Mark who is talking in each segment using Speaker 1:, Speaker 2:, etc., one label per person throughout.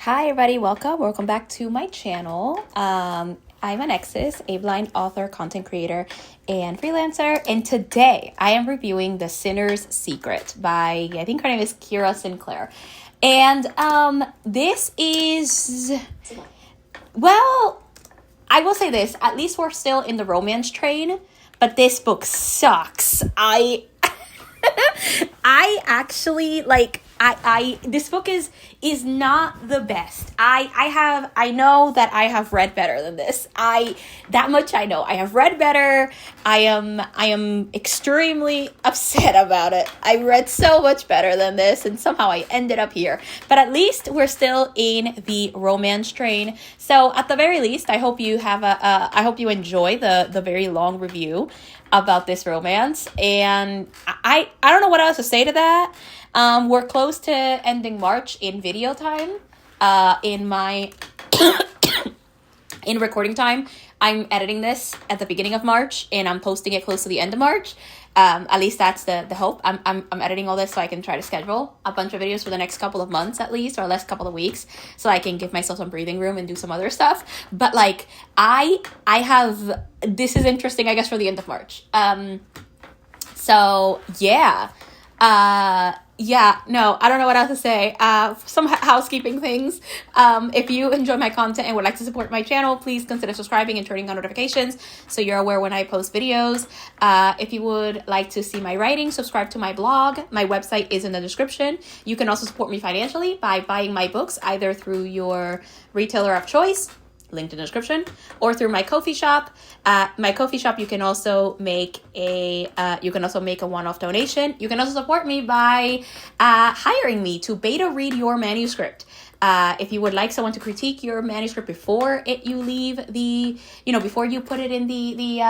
Speaker 1: Hi everybody, welcome back to my channel. I'm Alexis, a blind author, content creator, and freelancer, and today I am reviewing The Sinner's Secret by, I think her name is Kira Sinclair. And this is, well, I will say this, at least we're still in the romance train, but this book sucks. I actually this book is not the best. I know that I have read better than this. That much I know. I have read better. I am extremely upset about it. I read so much better than this and somehow I ended up here. But at least we're still in the romance train. So at the very least, I hope you have I hope you enjoy the very long review about this romance. And I don't know what else to say to that. We're close to ending March in video time. In my in recording time, I'm editing this at the beginning of March and I'm posting it close to the end of March. At least that's the hope. I'm editing all this so I can try to schedule a bunch of videos for the next couple of months at least, or last couple of weeks, so I can give myself some breathing room and do some other stuff. But like I have, this is interesting, I guess, for the end of March. So yeah. No, I don't know what else to say. Some housekeeping things. If you enjoy my content and would like to support my channel, please consider subscribing and turning on notifications so you're aware when I post videos. If you would like to see my writing, subscribe to my blog. My website is in the description. You can also support me financially by buying my books either through your retailer of choice, linked in the description, or through my Ko-fi shop. My Ko-fi shop, you can also make a one-off donation. You can also support me by hiring me to beta read your manuscript. If you would like someone to critique your manuscript before you leave the, before you put it in the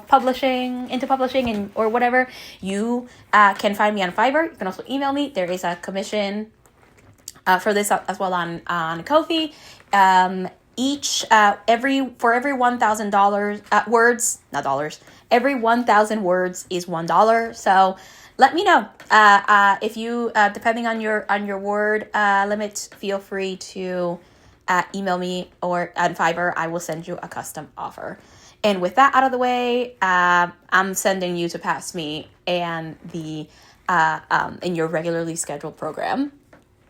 Speaker 1: publishing and or whatever, you can find me on Fiverr. You can also email me. There is a commission for this as well on Ko-fi. For every $1,000 words, not dollars, every 1,000 words is $1. So let me know if you, depending on your word limit, feel free to email me, or on Fiverr, I will send you a custom offer. And with that out of the way, I'm sending you to pass me and the in your regularly scheduled program.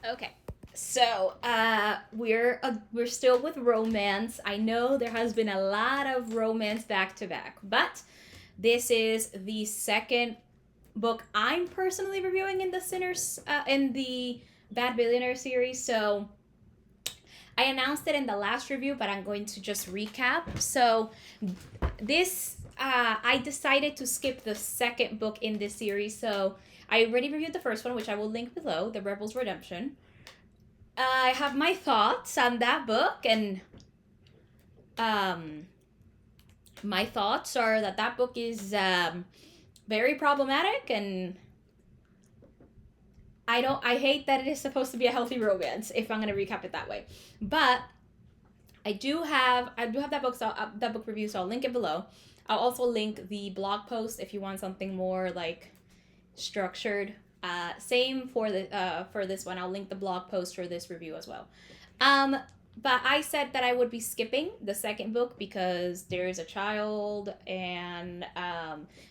Speaker 1: Okay. So, we're still with romance. I know there has been a lot of romance back to back, but this is the second book I'm personally reviewing in the Bad Billionaire series. So, I announced it in the last review, but I'm going to just recap. So, I decided to skip the second book in this series. So, I already reviewed the first one, which I will link below, The Rebel's Redemption. I have my thoughts on that book, and my thoughts are that book is very problematic, and I hate that it is supposed to be a healthy romance, if I'm going to recap it that way. But I do have that book review, so I'll link it below. I'll also link the blog post if you want something more like structured. Same for this one. I'll link the blog post for this review as well. But I said that I would be skipping the second book because there's a child, and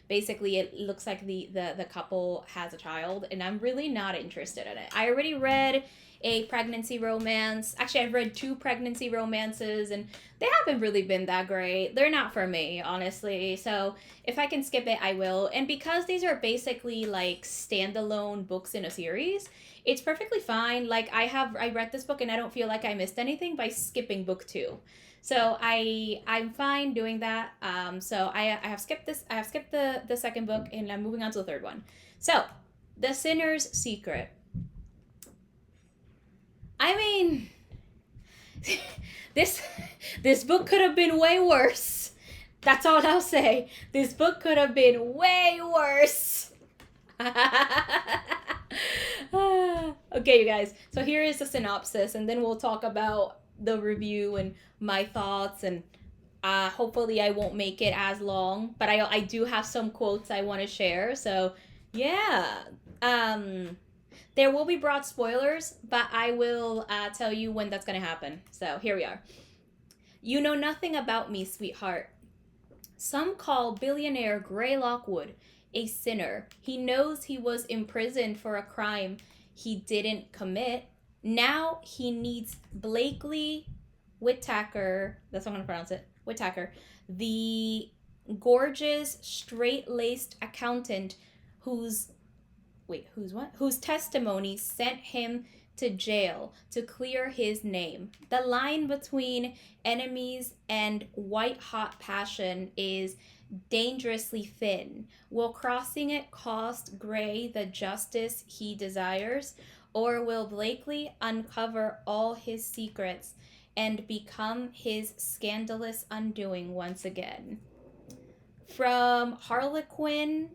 Speaker 1: basically it looks like the couple has a child, and I'm really not interested in it. I already read a pregnancy romance. Actually, I've read 2 pregnancy romances, and they haven't really been that great. They're not for me, honestly. So if I can skip it, I will. And because these are basically like standalone books in a series, it's perfectly fine. Like I read this book and I don't feel like I missed anything by skipping book 2. So I'm fine doing that. So I have skipped this. I have skipped the second book, and I'm moving on to the third one. So, The Sinner's Secret. I mean, this book could have been way worse. That's all I'll say. This book could have been way worse. Okay, you guys. So here is the synopsis, and then we'll talk about the review and my thoughts, and hopefully I won't make it as long, but I do have some quotes I want to share. So, yeah. There will be broad spoilers, but I will tell you when that's going to happen. So here we are. You know nothing about me, sweetheart. Some call billionaire Gray Lockwood a sinner. He knows he was imprisoned for a crime he didn't commit. Now he needs Blakely Whittaker. That's how I'm going to pronounce it. Whittaker. The gorgeous, straight-laced accountant whose whose testimony sent him to jail to clear his name. The line between enemies and white-hot passion is dangerously thin. Will crossing it cost Gray the justice he desires, or will Blakely uncover all his secrets and become his scandalous undoing once again? From Harlequin,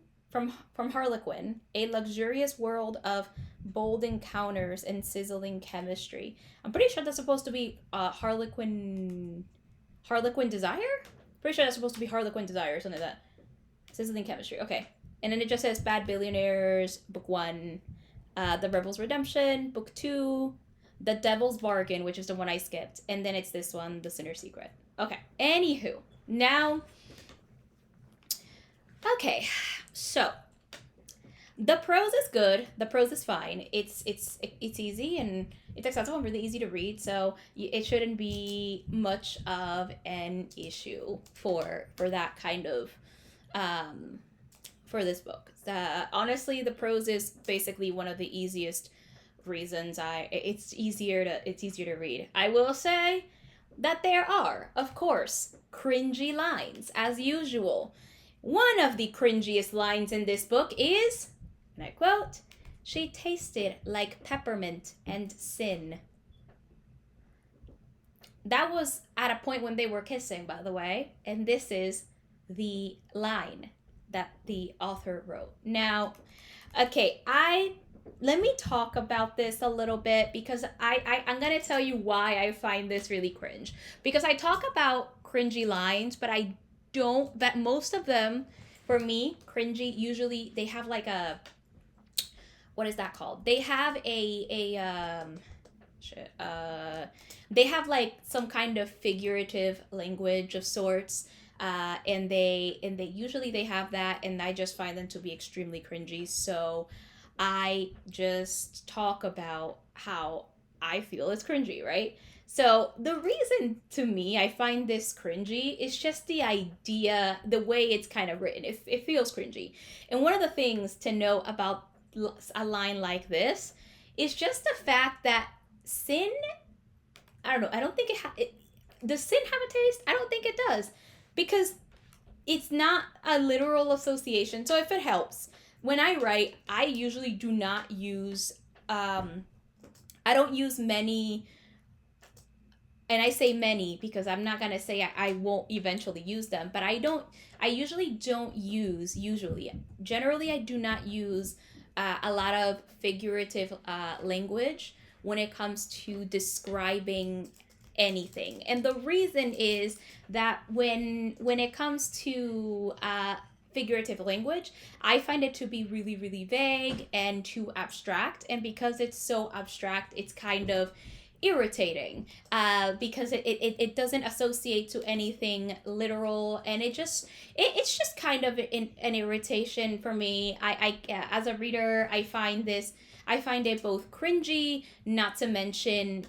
Speaker 1: a luxurious world of bold encounters and sizzling chemistry. I'm pretty sure that's supposed to be Harlequin Desire? Pretty sure that's supposed to be Harlequin Desire or something like that. Sizzling chemistry. Okay. And then it just says Bad Billionaires, Book 1, The Rebel's Redemption, Book 2, The Devil's Bargain, which is the one I skipped. And then it's this one, The Sinner's Secret. Okay. Anywho. Now... Okay, so the prose is good. The prose is fine. It's easy and it's accessible and really easy to read. So it shouldn't be much of an issue for that kind of for this book. Honestly, the prose is basically one of the easiest reasons it's easier to read. I will say that there are, of course, cringy lines as usual. One of the cringiest lines in this book is, and I quote, "She tasted like peppermint and sin." That was at a point when they were kissing, by the way, and this is the line that the author wrote. Now, okay, let me talk about this a little bit because I'm going to tell you why I find this really cringe. Because I talk about cringy lines, but I don't, that most of them for me cringy, usually they have like a, what is that called, they have they have like some kind of figurative language of sorts, and they usually they have that, and I just find them to be extremely cringy. So I just talk about how I feel it's cringy, right? So the reason to me I find this cringy is just the idea, the way it's kind of written. It feels cringy. And one of the things to know about a line like this is just the fact that sin, I don't know, I don't think does sin have a taste? I don't think it does. Because it's not a literal association. So if it helps, when I write, I usually do not use, I don't use many. And I say many because I'm not going to say I won't eventually use them. But generally I do not use a lot of figurative language when it comes to describing anything. And the reason is that when it comes to figurative language, I find it to be really, really vague and too abstract. And because it's so abstract, it's kind of irritating because it doesn't associate to anything literal, and it's just kind of an irritation for me. I as a reader, I find it both cringy, not to mention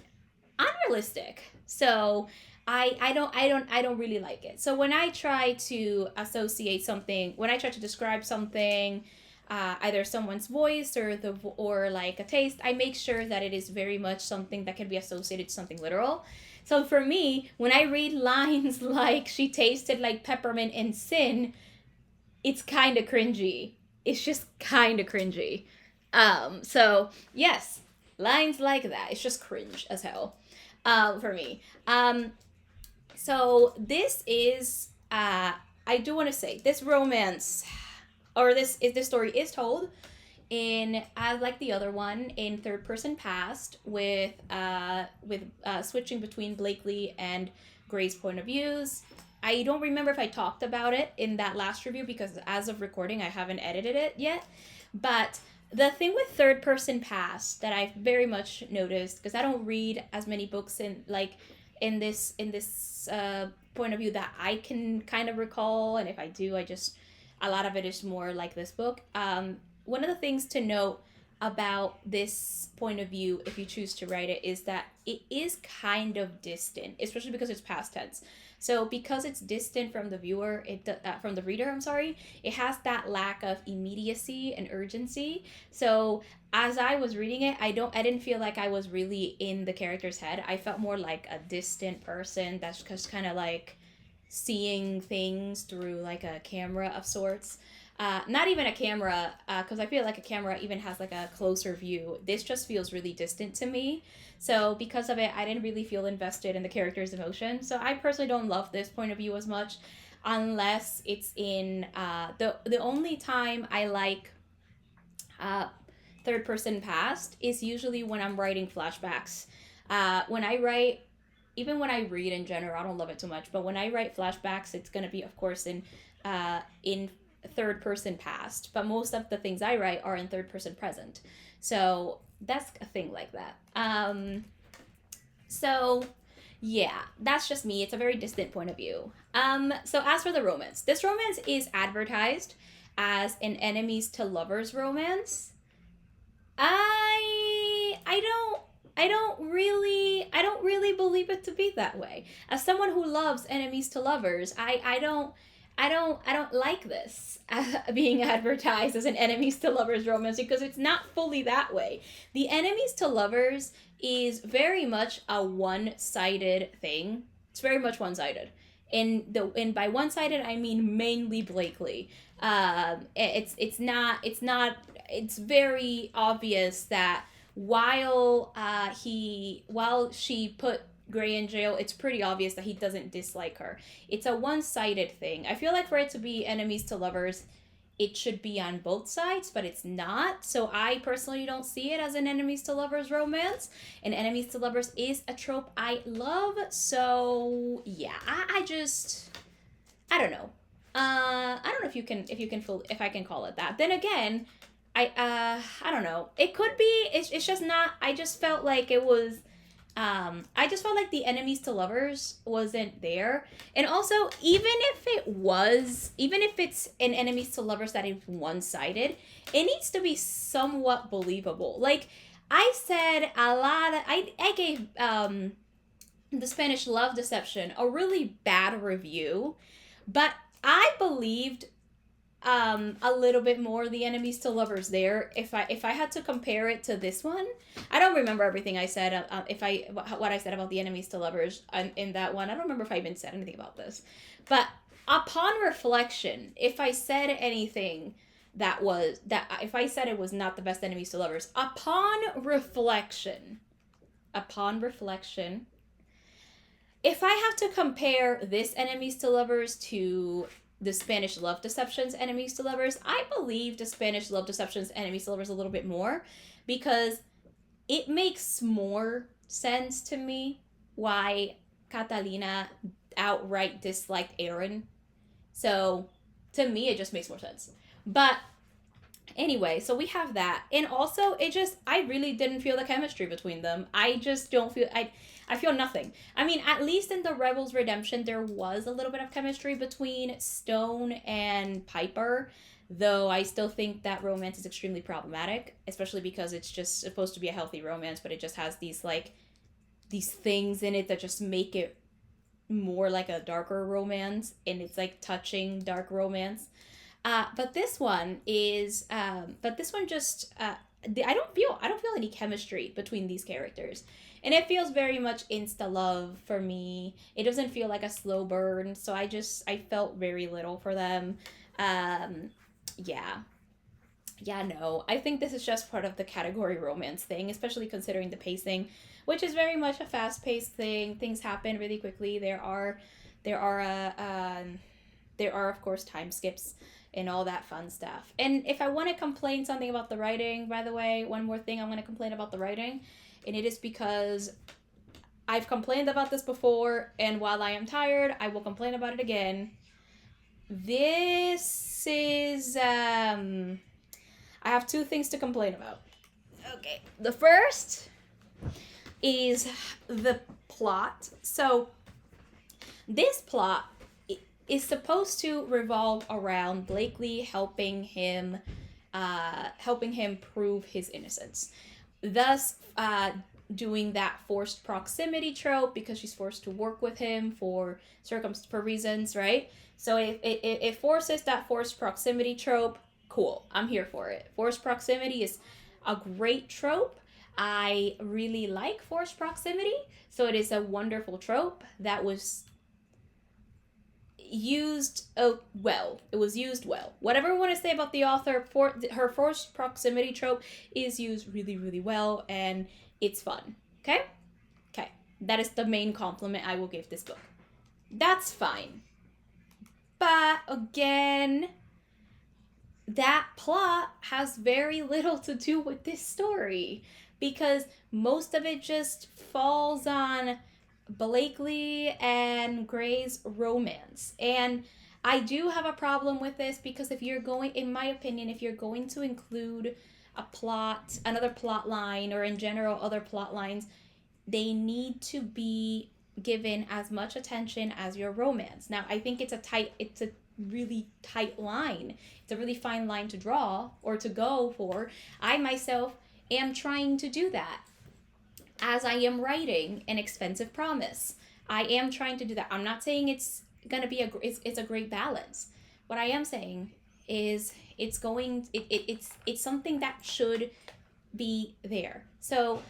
Speaker 1: unrealistic. So I don't really like it. So when I try to associate something, when I try to describe something, either someone's voice or like a taste, I make sure that it is very much something that can be associated to something literal. So for me, when I read lines like "she tasted like peppermint and sin," it's kind of cringy. It's just kind of cringy. So yes, lines like that, it's just cringe as hell for me. So this is, I do want to say, this romance, or this story is told in, as like the other one, in third person past with switching between Blakely and Gray's point of views. I don't remember if I talked about it in that last review because as of recording I haven't edited it yet, but the thing with third person past that I've very much noticed, because I don't read as many books in like in this point of view that I can kind of recall, and if I do, I just a lot of it is more like this book. One of the things to note about this point of view, if you choose to write it, is that it is kind of distant, especially because it's past tense. So because it's distant from the viewer, from the reader, I'm sorry, it has that lack of immediacy and urgency. So as I was reading it, I didn't feel like I was really in the character's head. I felt more like a distant person that's just kind of like seeing things through like a camera of sorts. Not even a camera, because I feel like a camera even has like a closer view. This just feels really distant to me. So because of it, I didn't really feel invested in the character's emotion. So I personally don't love this point of view as much, unless it's in the only time I like uh, third person past is usually when I'm writing flashbacks. When I write, even when I read in general, I don't love it too much. But when I write flashbacks, it's gonna be, of course, in third person past. But most of the things I write are in third person present. So that's a thing like that. So yeah, that's just me. It's a very distant point of view. So as for the romance, this romance is advertised as an enemies to lovers romance. I don't really believe it to be that way. As someone who loves enemies to lovers, I don't like this being advertised as an enemies to lovers romance, because it's not fully that way. The enemies to lovers is very much a one-sided thing. It's very much one-sided. And by one-sided I mean mainly Blakely. It's very obvious that while she put Gray in jail, it's pretty obvious that he doesn't dislike her. It's a one-sided thing. I feel like for it to be enemies to lovers, it should be on both sides, but it's not. So I personally don't see it as an enemies to lovers romance. And enemies to lovers is a trope I love. So yeah, I don't know. I don't know if I can call it that. Then again, I don't know. It could be. It's just not. I just felt like it was. I just felt like the enemies to lovers wasn't there. And also, even if it's an enemies to lovers that is one sided, it needs to be somewhat believable. Like I said, I gave the Spanish Love Deception a really bad review, but I believed a little bit more the enemies to lovers there. If I had to compare it to this one, I don't remember everything I said. What I said about the enemies to lovers in that one, I don't remember if I even said anything about this. But upon reflection, if I said anything if I said it was not the best enemies to lovers, upon reflection, if I have to compare this enemies to lovers to the Spanish Love Deception's enemies to lovers, I believe the Spanish Love Deception's enemies to lovers a little bit more, because it makes more sense to me why Catalina outright disliked Aaron. So to me, it just makes more sense. But anyway, so we have that. And also, I really didn't feel the chemistry between them. I just don't feel, I feel nothing. I mean, at least in the Rebels Redemption, there was a little bit of chemistry between Stone and Piper, though I still think that romance is extremely problematic, especially because it's just supposed to be a healthy romance, but it just has these things in it that just make it more like a darker romance, and it's like touching dark romance. But this one just I don't feel any chemistry between these characters, and it feels very much insta love for me. It doesn't feel like a slow burn, so I felt very little for them. Yeah. Yeah, no. I think this is just part of the category romance thing, especially considering the pacing, which is very much a fast-paced thing. Things happen really quickly. There are there are of course time skips and all that fun stuff. And if I want to complain something about the writing, by the way, one more thing I'm going to complain about the writing, and it is because I've complained about this before, and while I am tired, I will complain about it again. This is I have two things to complain about. Okay, the first is the plot. So this plot is supposed to revolve around Blakely helping him prove his innocence, thus doing that forced proximity trope because she's forced to work with him for reasons, right? So it forces that forced proximity trope. Cool, I'm here for it. Forced proximity is a great trope. I really like forced proximity, so it is a wonderful trope that was used well. It was used well. Whatever we want to say about the author, for her forced proximity trope is used really, really well, and it's fun. Okay? Okay. That is the main compliment I will give this book. That's fine. But again, that plot has very little to do with this story because most of it just falls on Blakely and Gray's romance. And I do have a problem with this because if you're going, in my opinion, if you're going to include another plot line, or in general other plot lines, they need to be given as much attention as your romance. Now, I think it's a really tight line. It's a really fine line to draw or to go for. I myself am trying to do that as I am writing An Expensive Promise. I am trying to do that. I'm not saying it's gonna be it's a great balance. What I am saying is it's something that should be there. So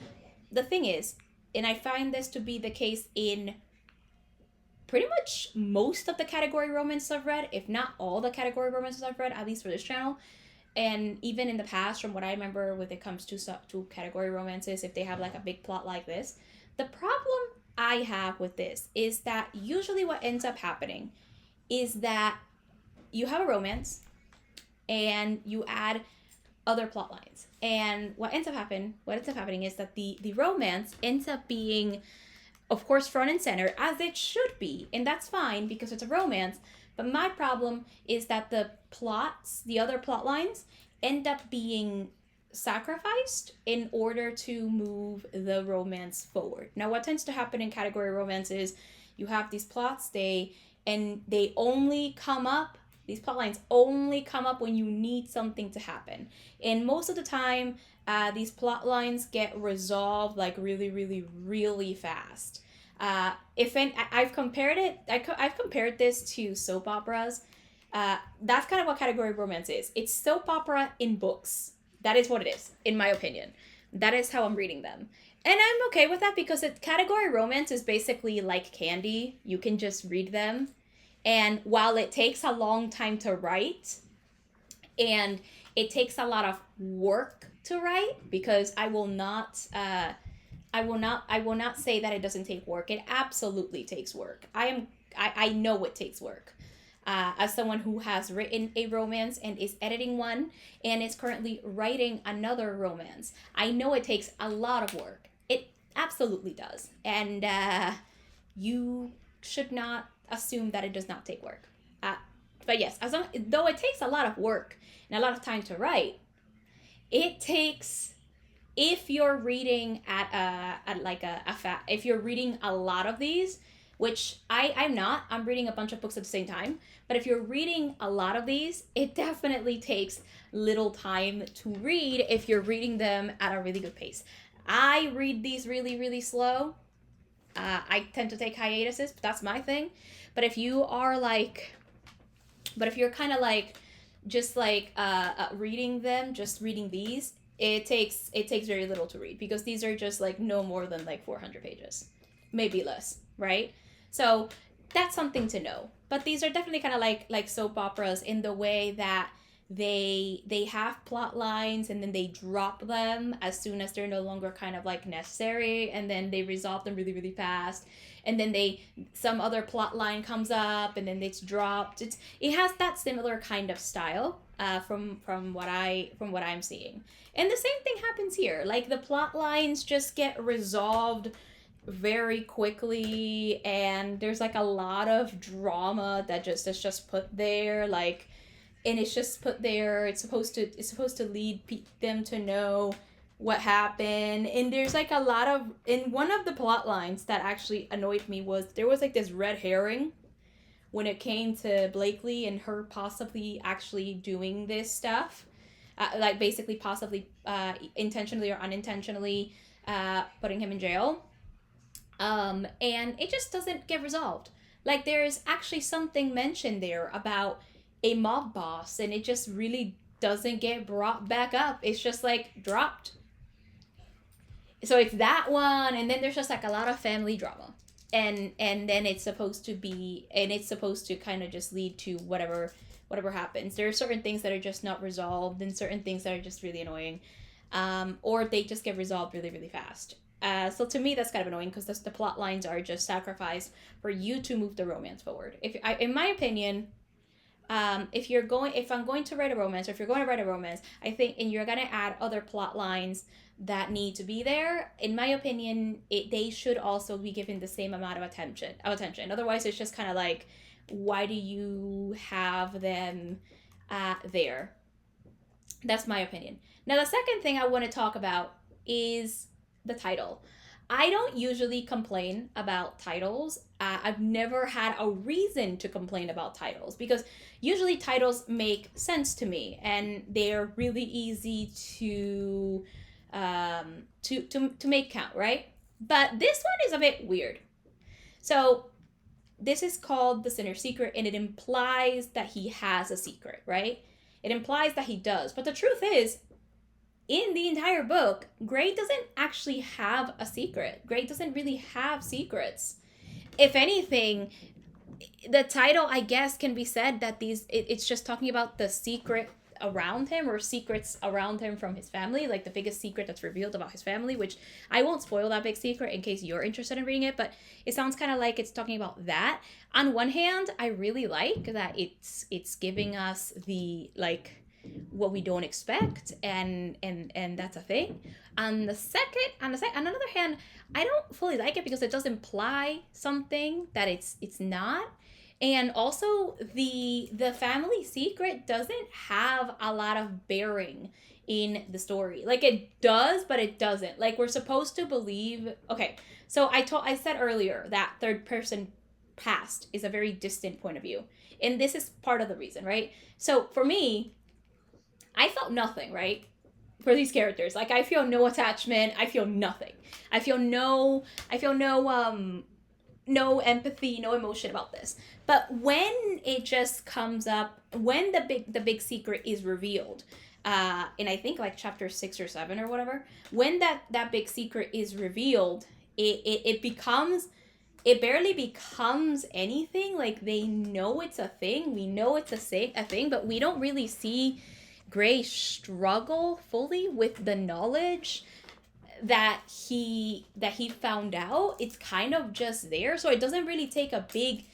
Speaker 1: the thing is, and I find this to be the case in pretty much most of the category romances I've read, if not all the category romances I've read, at least for this channel, and even in the past, from what I remember when it comes to category romances, if they have like a big plot like this, the problem I have with this is that usually what ends up happening is that you have a romance and you add other plot lines, and what ends up happening is that the romance ends up being, of course, front and center, as it should be, and that's fine because it's a romance. But my problem is that the other plot lines, end up being sacrificed in order to move the romance forward. Now, what tends to happen in category romance is you have these plots, these plot lines only come up when you need something to happen. And most of the time, these plot lines get resolved like really, really, really fast. I've compared this to soap operas. That's kind of what category romance is. It's soap opera in books. That is what it is, in my opinion. That is how I'm reading them. And I'm okay with that because category romance is basically like candy. You can just read them. And while it takes a long time to write, and it takes a lot of work to write, because I will not say that it doesn't take work. It absolutely takes work. I know it takes work. As someone who has written a romance and is editing one and is currently writing another romance, I know it takes a lot of work. It absolutely does. And you should not assume that it does not take work. But yes, though it takes a lot of work and a lot of time to write, it takes, if you're reading if you're reading a lot of these, which I'm not, I'm reading a bunch of books at the same time, but if you're reading a lot of these, it definitely takes little time to read if you're reading them at a really good pace. I read these really, really slow. I tend to take hiatuses, but that's my thing. But if you're kind of like, just like reading these, it takes very little to read, because these are just like no more than like 400 pages, maybe less, right? So that's something to know. But these are definitely kind of like soap operas in the way that they have plot lines and then they drop them as soon as they're no longer kind of like necessary, and then they resolve them really, really fast, and then some other plot line comes up and then it's dropped. It has that similar kind of style from what I'm seeing. And the same thing happens here. Like, the plot lines just get resolved very quickly, and there's like a lot of drama that's just put there. Like, and it's just put there. It's supposed to lead them to know what happened. And there's like a lot of, in one of the plot lines that actually annoyed me was there was like this red herring when it came to Blakely and her possibly actually doing this stuff, like basically possibly intentionally or unintentionally putting him in jail. And it just doesn't get resolved. Like there's actually something mentioned there about a mob boss, and it just really doesn't get brought back up. It's just like dropped. So it's that one, and then there's just like a lot of family drama, and then it's supposed to be, and it's supposed to kind of just lead to whatever happens. There are certain things that are just not resolved, and certain things that are just really annoying, or they just get resolved really really fast. So to me, that's kind of annoying because the plot lines are just sacrificed for you to move the romance forward. In my opinion, if I'm going to write a romance, or if you're going to write a romance, I think, and you're gonna add other plot lines that need to be there, in my opinion, they should also be given the same amount of attention. Otherwise, it's just kind of like, why do you have them there? That's my opinion. Now, the second thing I want to talk about is the title. I don't usually complain about titles. I've never had a reason to complain about titles because usually titles make sense to me and they're really easy to make count, right? But this one is a bit weird. So this is called The Sinner's Secret, and it implies that he has a secret, right? It implies that he does. But the truth is, in the entire book, Gray doesn't actually have a secret. Gray doesn't really have secrets. If anything, the title, I guess, can be said that it's just talking about the secret around him, or secrets around him from his family, like the biggest secret that's revealed about his family, which I won't spoil that big secret in case you're interested in reading it, but it sounds kind of like it's talking about that. On one hand, I really like that it's giving us the, like, what we don't expect, and that's a thing. On the other hand, I don't fully like it because it does imply something that it's not. And also the family secret doesn't have a lot of bearing in the story. Like, it does, but it doesn't. Like, we're supposed to believe, okay, so I said earlier that third person past is a very distant point of view, and this is part of the reason, right? So for me, I felt nothing, right, for these characters. Like, I feel no attachment. I feel nothing. I feel no empathy, no emotion about this. But when it just comes up, when the big secret is revealed, in I think like chapter 6 or 7 or whatever, when that big secret is revealed, it becomes, it barely becomes anything. Like, they know it's a thing. We know it's a thing, but we don't really see Gray struggle fully with the knowledge that he found out. It's kind of just there, so it doesn't really take a big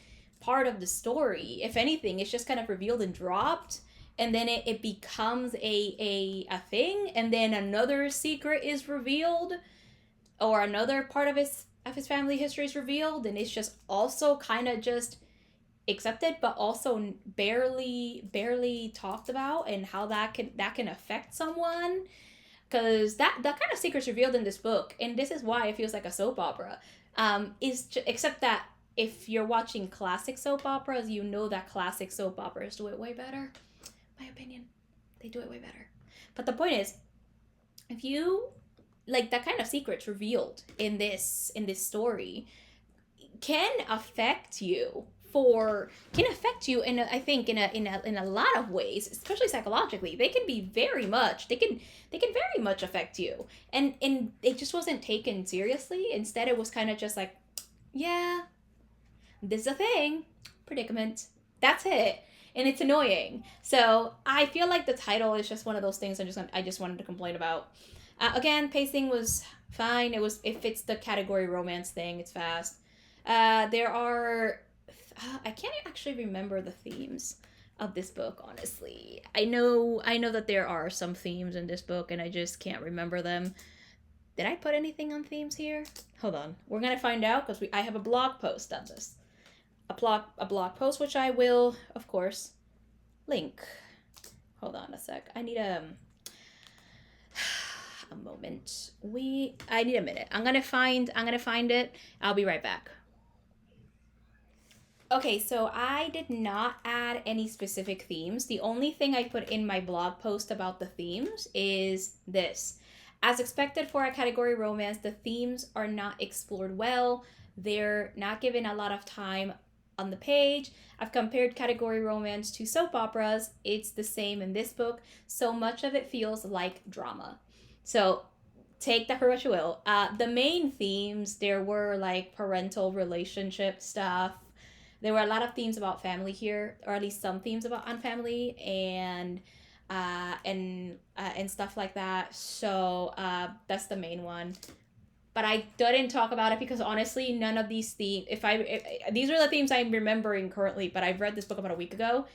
Speaker 1: part of the story. If anything, it's just kind of revealed and dropped, and then it becomes a thing, and then another secret is revealed, or another part of his family history is revealed, and it's just also kind of just accepted, but also barely talked about, and how that can affect someone, because that kind of secret's revealed in this book, and this is why it feels like a soap opera. Except that if you're watching classic soap operas, you know that classic soap operas do it way better. My opinion, they do it way better. But the point is, if you like, that kind of secret's revealed in this story, can affect you in a, I think in a lot of ways, especially psychologically. They can very much affect you, and it just wasn't taken seriously. Instead, it was kind of just like, yeah, this is a thing, predicament, that's it, and it's annoying. So I feel like the title is just one of those things I just wanted to complain about. Again, pacing was fine. It fits the category romance thing. It's fast. There are, I can't actually remember the themes of this book, honestly. I know that there are some themes in this book, and I just can't remember them. Did I put anything on themes here? Hold on. We're going to find out, because I have a blog post on this. A blog post, which I will, of course, link. hold on a sec. I need a moment. I need a minute. I'm gonna find it. I'll be right back. Okay, so I did not add any specific themes. The only thing I put in my blog post about the themes is this. As expected for a category romance, the themes are not explored well. They're not given a lot of time on the page. I've compared category romance to soap operas. It's the same in this book. So much of it feels like drama. So take that for what you will. The main themes, there were like parental relationship stuff. There were a lot of themes about family here, or at least some themes about on family and stuff like that. So that's the main one. But I didn't talk about it because honestly, none of these themes. These are the themes I'm remembering currently, but I've read this book about a week ago,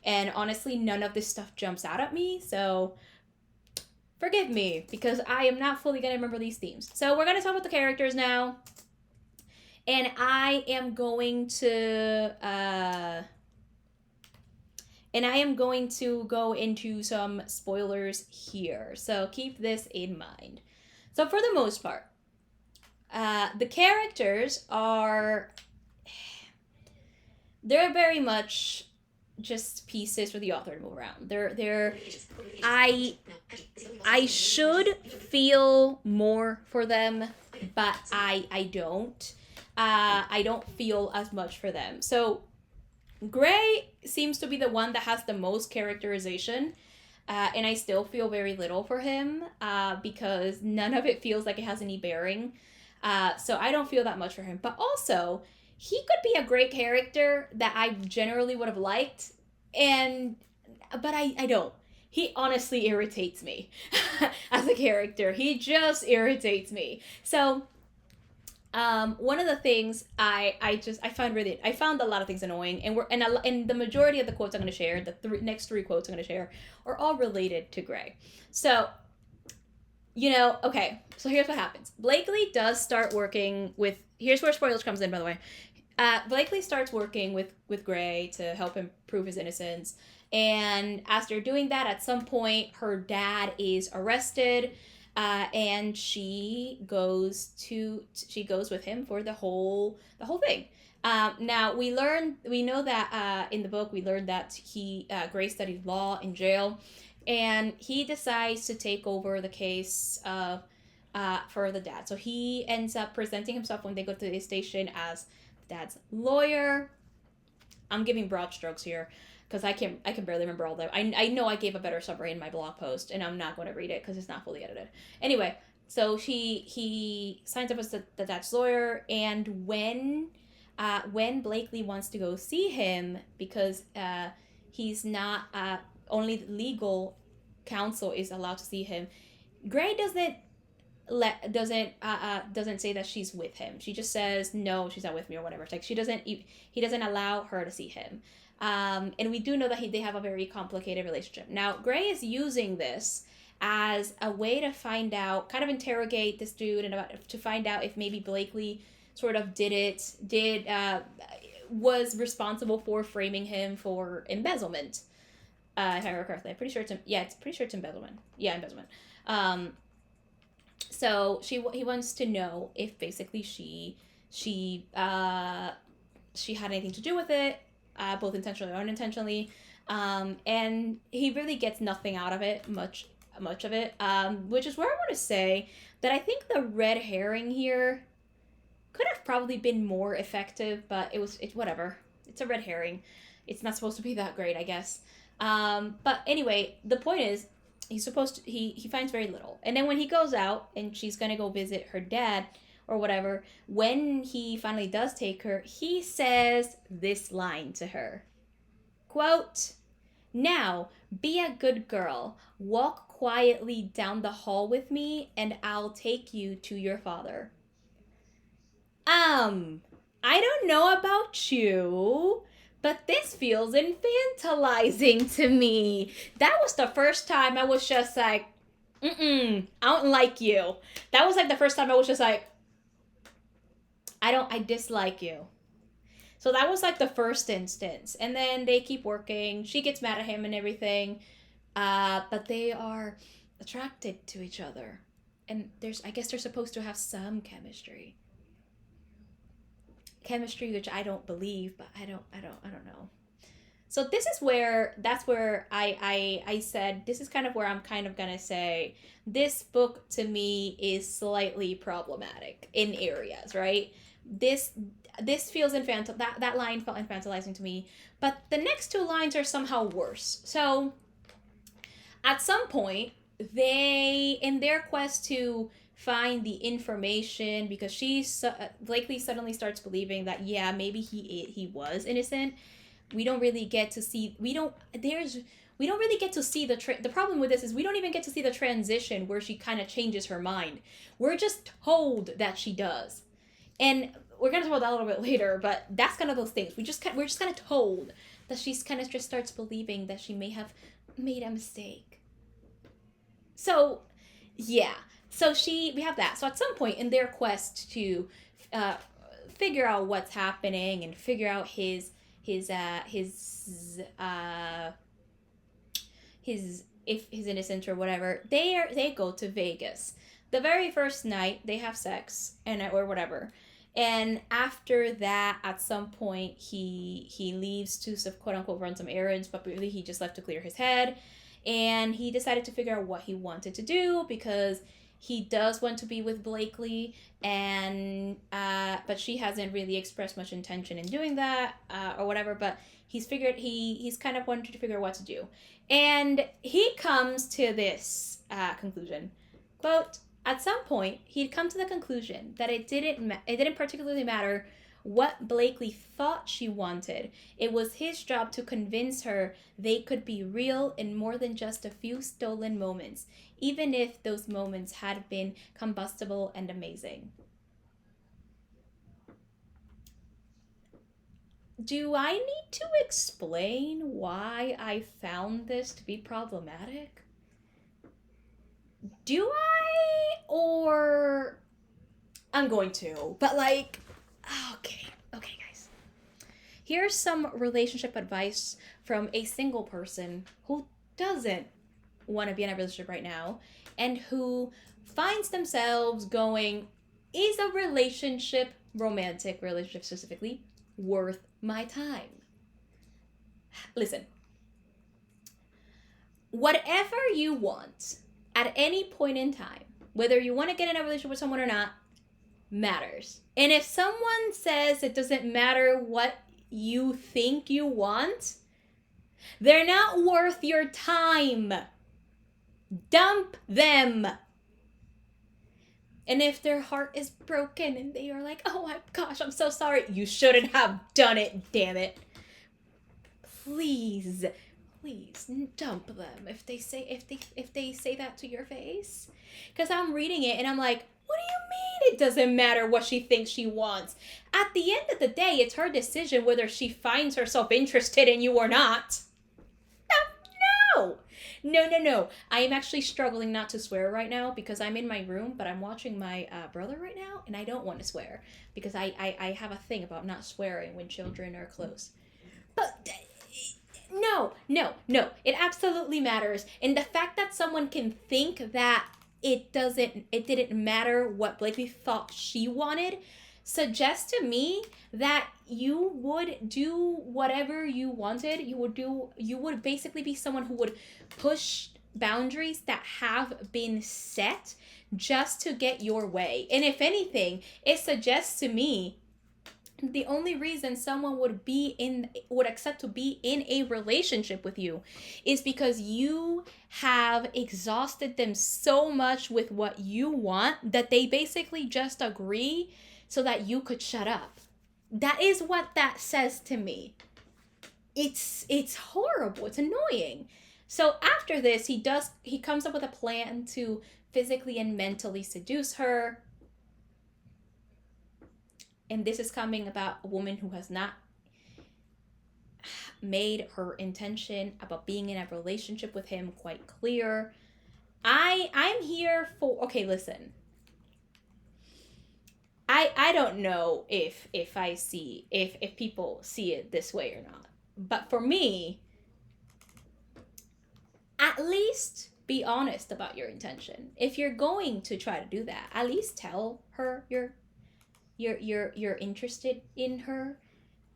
Speaker 1: and honestly, none of this stuff jumps out at me. So forgive me because I am not fully gonna remember these themes. So we're gonna talk about the characters now. And I am going to go into some spoilers here. So keep this in mind. So for the most part, the characters they're very much just pieces for the author to move around. I should feel more for them, but I don't. I don't feel as much for them. So Gray seems to be the one that has the most characterization, and I still feel very little for him because none of it feels like it has any bearing. So I don't feel that much for him. But also, he could be a great character that I generally would have liked, but I don't. He honestly irritates me as a character. He just irritates me. So one of the things I found a lot of things annoying, and the majority of the quotes I'm going to share, next three quotes I'm going to share, are all related to Gray. So, okay. So here's what happens. Blakely does start working with. Here's where spoilers comes in, by the way. Blakely starts working with Gray to help him prove his innocence, and as they're doing that, at some point, her dad is arrested. And she goes with him for the whole thing. Now we know that in the book we learned that Gray studied law in jail, and he decides to take over the case for the dad. So he ends up presenting himself when they go to the station as the dad's lawyer. I'm giving broad strokes here because I can barely remember all that. I know I gave a better summary in my blog post, and I'm not going to read it because it's not fully edited. Anyway, so he signs up as the dad's lawyer, and when Blakely wants to go see him because he's not only legal counsel is allowed to see him, Gray doesn't say that she's with him. She just says no, she's not with me or whatever. It's like he doesn't allow her to see him. And we do know that they have a very complicated relationship. Now, Gray is using this as a way to find out, kind of interrogate this dude, and to find out if maybe Blakely sort of was responsible for framing him for embezzlement. If I remember correctly, I'm pretty sure it's embezzlement. Yeah, embezzlement. So he wants to know if basically she had anything to do with it. Both intentionally or unintentionally, and he really gets nothing out of it, much of it, which is where I want to say that I think the red herring here could have probably been more effective, but it's whatever. It's a red herring. It's not supposed to be that great, I guess. But anyway, the point is, he finds very little, and then when he goes out and she's gonna go visit her dad or whatever, when he finally does take her, he says this line to her. Quote, "Now, be a good girl. Walk quietly down the hall with me, and I'll take you to your father." I don't know about you, but this feels infantilizing to me. That was the first time I was just like, I don't like you. That was like the first time I was just like, I dislike you. So that was like the first instance. And then they keep working. She gets mad at him and everything. but they are attracted to each other, and I guess they're supposed to have some chemistry, which I don't believe, but I don't know. So this is where that's where I said this is kind of where I'm kind of gonna say this book to me is slightly problematic in areas, right? This this feels infantil that line felt infantilizing to me, but the next two lines are somehow worse. So at some point, they in their quest to find the information, because Blakely suddenly starts believing that yeah, maybe he was innocent. We don't really get to see we don't really get to see the problem with this is we don't even get to see the transition where she kind of changes her mind. We're just told that she does, and we're gonna talk about that a little bit later. But that's kind of those things we're just kind of told that she's kind of just starts believing that she may have made a mistake. So yeah, so we have that. So at some point in their quest to uh, figure out what's happening and figure out his uh his uh his if his innocence or whatever, they go to Vegas. The very first night they have sex and or whatever. And after that, at some point, he leaves to quote unquote run some errands, but really he just left to clear his head, and he decided to figure out what he wanted to do because he does want to be with Blakely, and but she hasn't really expressed much intention in doing that or whatever. But he's kind of wanted to figure out what to do, and he comes to this conclusion, quote, at some point he'd come to the conclusion that it didn't particularly matter what Blakely thought she wanted. It was his job to convince her they could be real in more than just a few stolen moments, even if those moments had been combustible and amazing. Do I need to explain why I found this to be problematic? Do I? Or I'm going to. But like, okay, guys. Here's some relationship advice from a single person who doesn't want to be in a relationship right now and who finds themselves going, is a relationship, romantic relationship specifically, worth my time? Listen, whatever you want at any point in time, whether you want to get in a relationship with someone or not, matters. And if someone says it doesn't matter what you think you want, they're not worth your time. Dump them. And if their heart is broken and they are like, oh my gosh, I'm so sorry, you shouldn't have done it, damn it. Please dump them if they say that to your face. Because I'm reading it and I'm like, what do you mean it doesn't matter what she thinks she wants? At the end of the day, it's her decision whether she finds herself interested in you or not. No. No. I am actually struggling not to swear right now because I'm in my room, but I'm watching my brother right now, and I don't want to swear because I have a thing about not swearing when children are close. But no. It absolutely matters. And the fact that someone can think that it didn't matter what Blakely thought she wanted suggests to me that you would do whatever you wanted. You would basically be someone who would push boundaries that have been set just to get your way. And if anything, it suggests to me the only reason someone would accept to be in a relationship with you is because you have exhausted them so much with what you want that they basically just agree so that you could shut up. That is what that says to me. It's horrible. It's annoying. So after this, he comes up with a plan to physically and mentally seduce her. And this is coming about a woman who has not made her intention about being in a relationship with him quite clear. I'm here for, okay, listen. I don't know if people see it this way or not. But for me, at least be honest about your intention. If you're going to try to do that, at least tell her you're interested in her,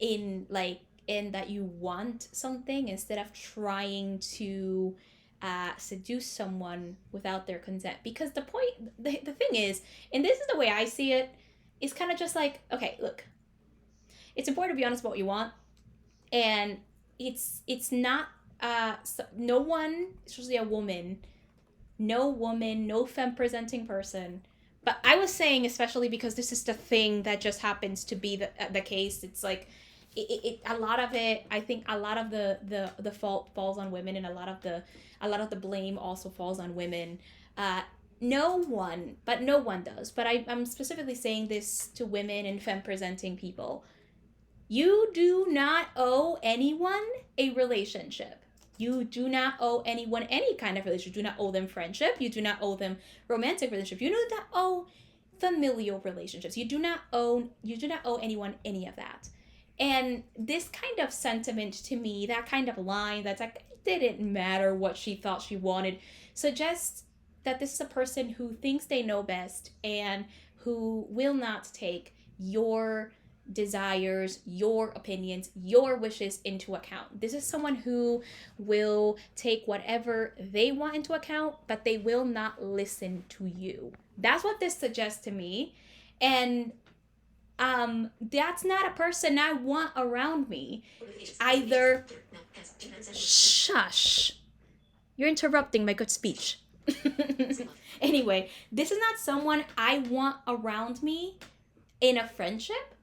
Speaker 1: in like, in that you want something, instead of trying to seduce someone without their consent. Because the thing is, and this is the way I see it, is kind of just like, okay, look, it's important to be honest about what you want, and it's not no one, especially a woman, no woman, no femme presenting person. But I was saying, especially because this is the thing that just happens to be the case. It's like, a lot of it. I think a lot of the fault falls on women, and a lot of the blame also falls on women. No one, but no one does. But I'm specifically saying this to women and femme presenting people. You do not owe anyone a relationship. You do not owe anyone any kind of relationship. You do not owe them friendship. You do not owe them romantic relationship. You do not owe familial relationships. You do not owe anyone any of that. And this kind of sentiment to me, that kind of line that's like, it didn't matter what she thought she wanted, suggests that this is a person who thinks they know best and who will not take your desires, your opinions, your wishes into account. This is someone who will take whatever they want into account, but they will not listen to you. That's what this suggests to me. And that's not a person I want around me. Either shush. You're interrupting my good speech. Anyway, this is not someone I want around me in a friendship,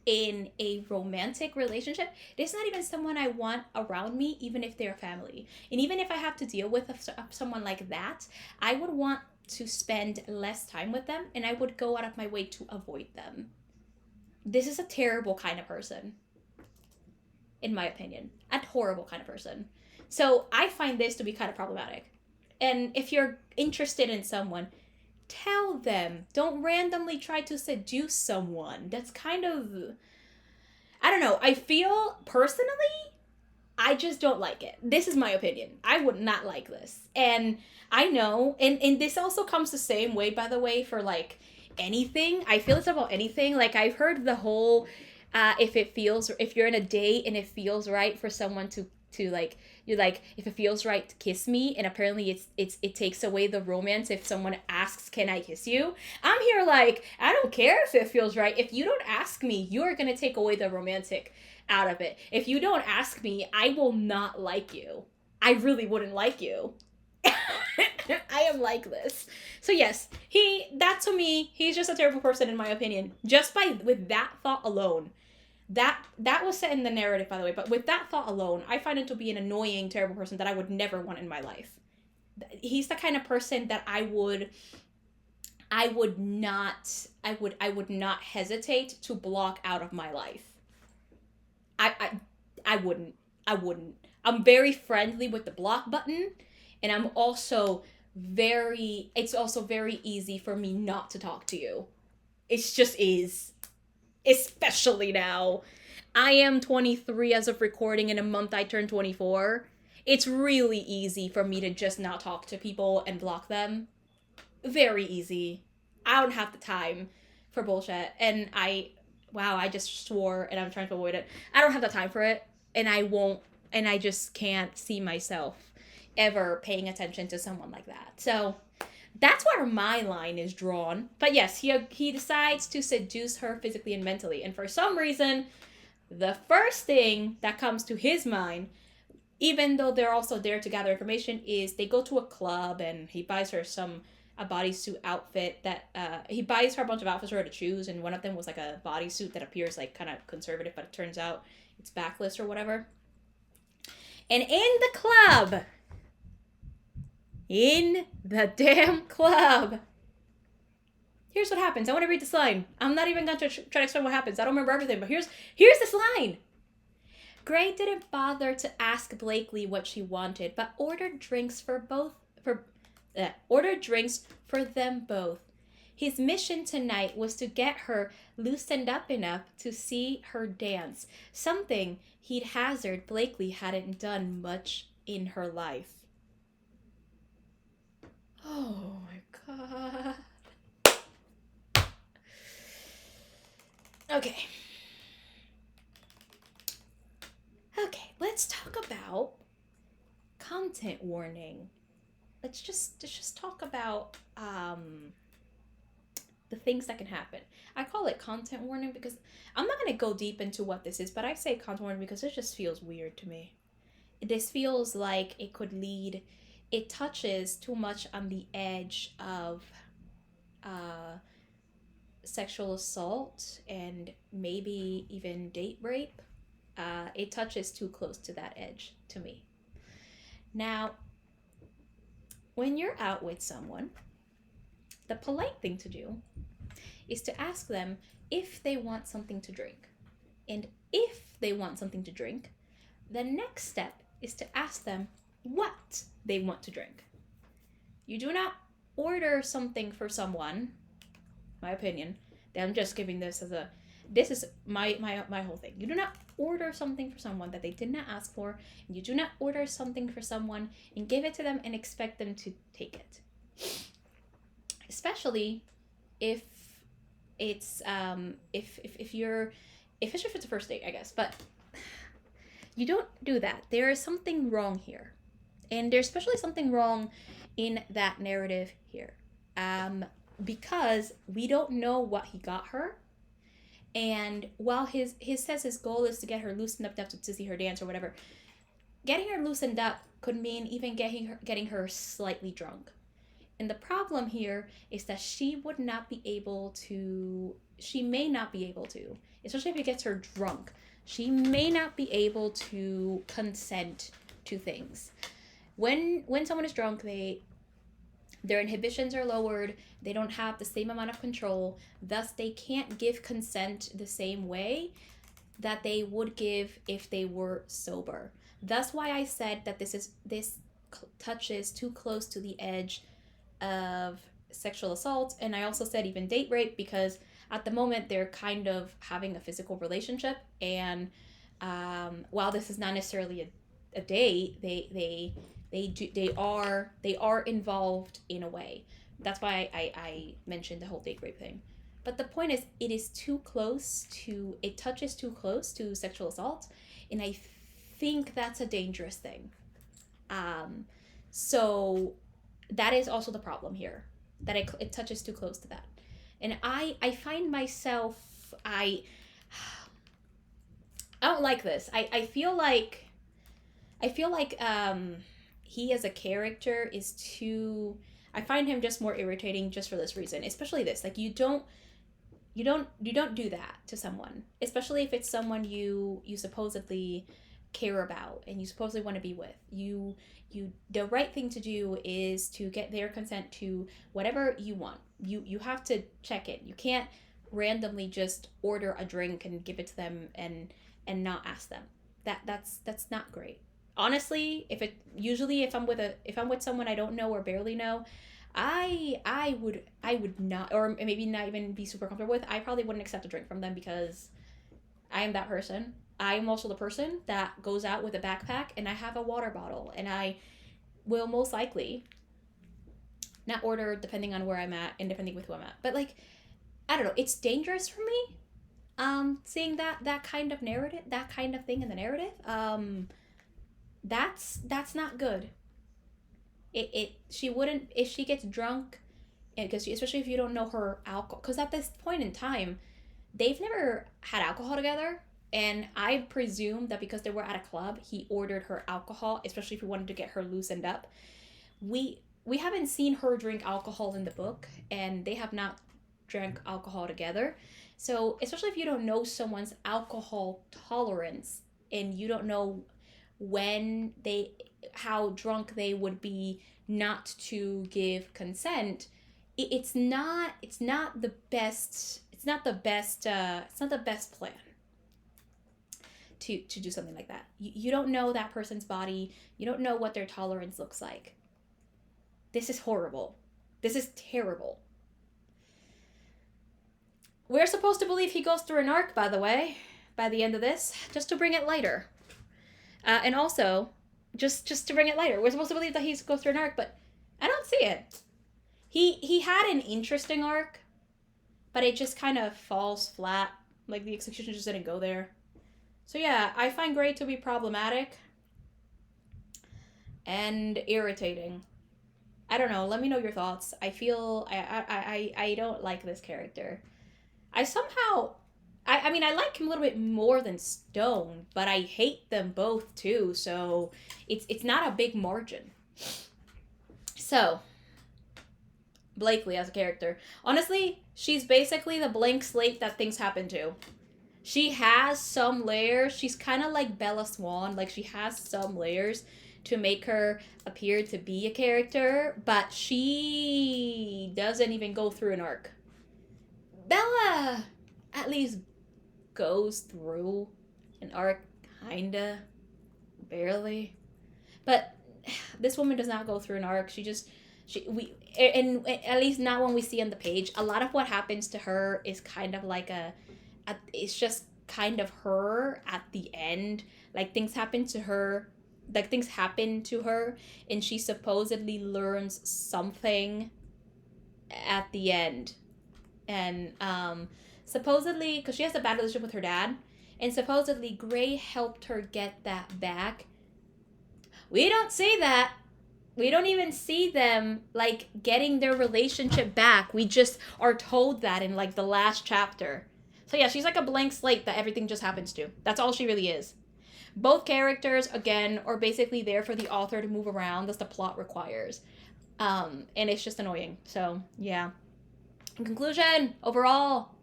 Speaker 1: in a romantic relationship. It's not even someone I want around me, even if they're family. And even if I have to deal with someone like that, I would want to spend less time with them, and I would go out of my way to avoid them. This is a terrible kind of person, in my opinion. A horrible kind of person. So I find this to be kind of problematic. And if you're interested in someone, tell them. Don't randomly try to seduce someone. That's kind of, I don't know. I feel personally, I just don't like it. This is my opinion. I would not like this. And I know, and this also comes the same way, by the way, for like anything. I feel it's about anything. Like, I've heard the whole, if you're in a date and it feels right for someone to like, you're like, if it feels right to kiss me, and apparently it takes away the romance if someone asks, can I kiss you? I'm here like, I don't care if it feels right. If you don't ask me, you're gonna take away the romantic out of it. If you don't ask me, I will not like you. I really wouldn't like you. I am like this. So yes, that to me, he's just a terrible person in my opinion. Just with that thought alone. That was set in the narrative, by the way, but with that thought alone, I find him to be an annoying, terrible person that I would never want in my life. He's the kind of person that I would not hesitate to block out of my life. I wouldn't. I'm very friendly with the block button, and it's also very easy for me not to talk to you. It just is. Especially now. I am 23 as of recording. In a month I turn 24. It's really easy for me to just not talk to people and block them. Very easy. I don't have the time for bullshit. And I just swore, and I'm trying to avoid it. I don't have the time for it, and I won't, and I just can't see myself ever paying attention to someone like that. So that's where my line is drawn. But yes, he decides to seduce her physically and mentally. And for some reason, the first thing that comes to his mind, even though they're also there to gather information, is they go to a club and he buys her a bodysuit outfit that he buys her a bunch of outfits for her to choose, and one of them was like a bodysuit that appears like kind of conservative, but it turns out it's backless or whatever. And in the damn club, here's what happens. I want to read this line. I'm not even going to try to explain what happens. I don't remember everything, but here's this line. Gray didn't bother to ask Blakely what she wanted, but ordered drinks for them both. His mission tonight was to get her loosened up enough to see her dance, something he'd hazard Blakely hadn't done much in her life. Oh my god. Okay. Okay, let's talk about content warning. Let's just talk about the things that can happen. I call it content warning because I'm not going to go deep into what this is, but I say content warning because it just feels weird to me. This feels like it could lead, it touches too much on the edge of uh, sexual assault and maybe even date rape. It touches too close to that edge to me. Now, when you're out with someone, the polite thing to do is to ask them if they want something to drink. And if they want something to drink, the next step is to ask them what they want to drink. You do not order something for someone, my opinion. I'm just giving this as a, this is my whole thing. You do not order something for someone that they did not ask for, and you do not order something for someone and give it to them and expect them to take it. Especially if it's if you're, if it's a first date, I guess, but you don't do that. There is something wrong here, and there's especially something wrong in that narrative here, because we don't know what he got her. And while his says his goal is to get her loosened up to see her dance or whatever, getting her loosened up could mean even getting her slightly drunk. And the problem here is that she would not be able to, she may not be able to, especially if it gets her drunk, she may not be able to consent to things. When someone is drunk, their inhibitions are lowered, they don't have the same amount of control, thus they can't give consent the same way that they would give if they were sober. That's why I said that this touches too close to the edge of sexual assault, and I also said even date rape, because at the moment they're kind of having a physical relationship, and while this is not necessarily a date, they are involved in a way. That's why I mentioned the whole date rape thing. But the point is, it touches too close to sexual assault, and I think that's a dangerous thing. So that is also the problem here, that it touches too close to that. And I find myself, I don't like this. I feel like he as a character is too, I find him just more irritating just for this reason, especially this, like you don't do that to someone, especially if it's someone you supposedly care about and you supposedly want to be with. The right thing to do is to get their consent to whatever you want. You have to check it. You can't randomly just order a drink and give it to them and not ask them. That's not great. Honestly, if I'm with someone I don't know or barely know, I would not, or maybe not even be super comfortable with, I probably wouldn't accept a drink from them, because I am that person. I'm also the person that goes out with a backpack and I have a water bottle, and I will most likely not order depending on where I'm at and depending with who I'm at. But like, I don't know, it's dangerous for me seeing that kind of narrative, that kind of thing in the narrative. That's not good. She wouldn't, if she gets drunk, because especially if you don't know her alcohol, because at this point in time they've never had alcohol together, and I presume that because they were at a club, he ordered her alcohol, especially if he wanted to get her loosened up. We haven't seen her drink alcohol in the book, and they have not drank alcohol together. So especially if you don't know someone's alcohol tolerance, and you don't know how drunk they would be not to give consent, it's not the best plan to do something like that. You don't know that person's body. You don't know what their tolerance looks like. This is horrible. This is terrible. We're supposed to believe he goes through an arc, by the way, by the end of this, just to bring it lighter. And also, just to bring it lighter, we're supposed to believe that he goes through an arc, but I don't see it. he had an interesting arc, but it just kind of falls flat. Like the execution just didn't go there. So yeah, I find Gray to be problematic and irritating. I don't know. Let me know your thoughts. I feel I don't like this character. I somehow I mean I like him a little bit more than Stone, but I hate them both too. So it's not a big margin. So Blakely as a character, honestly, she's basically the blank slate that things happen to. She has some layers. She's kind of like Bella Swan. Like, she has some layers to make her appear to be a character, but she doesn't even go through an arc. Bella at least goes through an arc, kinda, barely. But this woman does not go through an arc. And at least not when we see on the page. A lot of what happens to her is kind of like it's just kind of her at the end. Like, things happen to her, and she supposedly learns something at the end. And supposedly, because she has a bad relationship with her dad, and supposedly Gray helped her get that back. We don't see that. We don't even see them, like, getting their relationship back. We just are told that in, like, the last chapter. So yeah, she's like a blank slate that everything just happens to. That's all she really is. Both characters, again, are basically there for the author to move around as the plot requires. And it's just annoying. So, yeah. In conclusion, overall,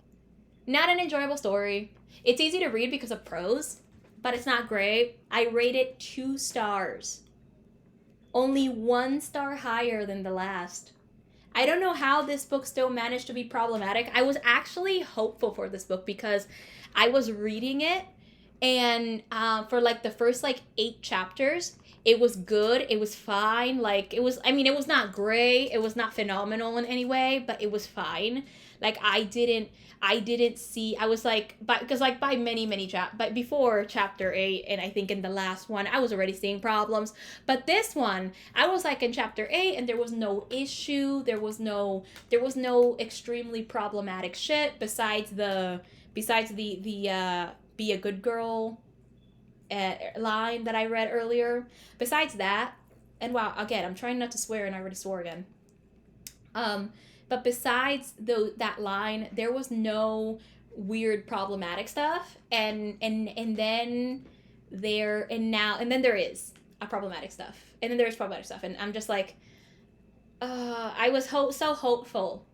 Speaker 1: not an enjoyable story. It's easy to read because of prose, but it's not great. I rate it 2 stars. Only 1 star higher than the last. I don't know how this book still managed to be problematic. I was actually hopeful for this book because I was reading it, and for like the first like 8 chapters, it was good. It was fine. Like, it was not great. It was not phenomenal in any way, but it was fine. Like, I didn't see, I was like, because like by but before chapter 8, and I think in the last one, I was already seeing problems. But this one, I was like in chapter 8, and there was no issue. There was no extremely problematic shit besides the be a good girl line that I read earlier. Besides that, and wow, again, I'm trying not to swear, and I already swore again. But besides that line, there was no weird problematic stuff, and then there is a problematic stuff, and then there's problematic stuff, and I'm just like, I was so hopeful,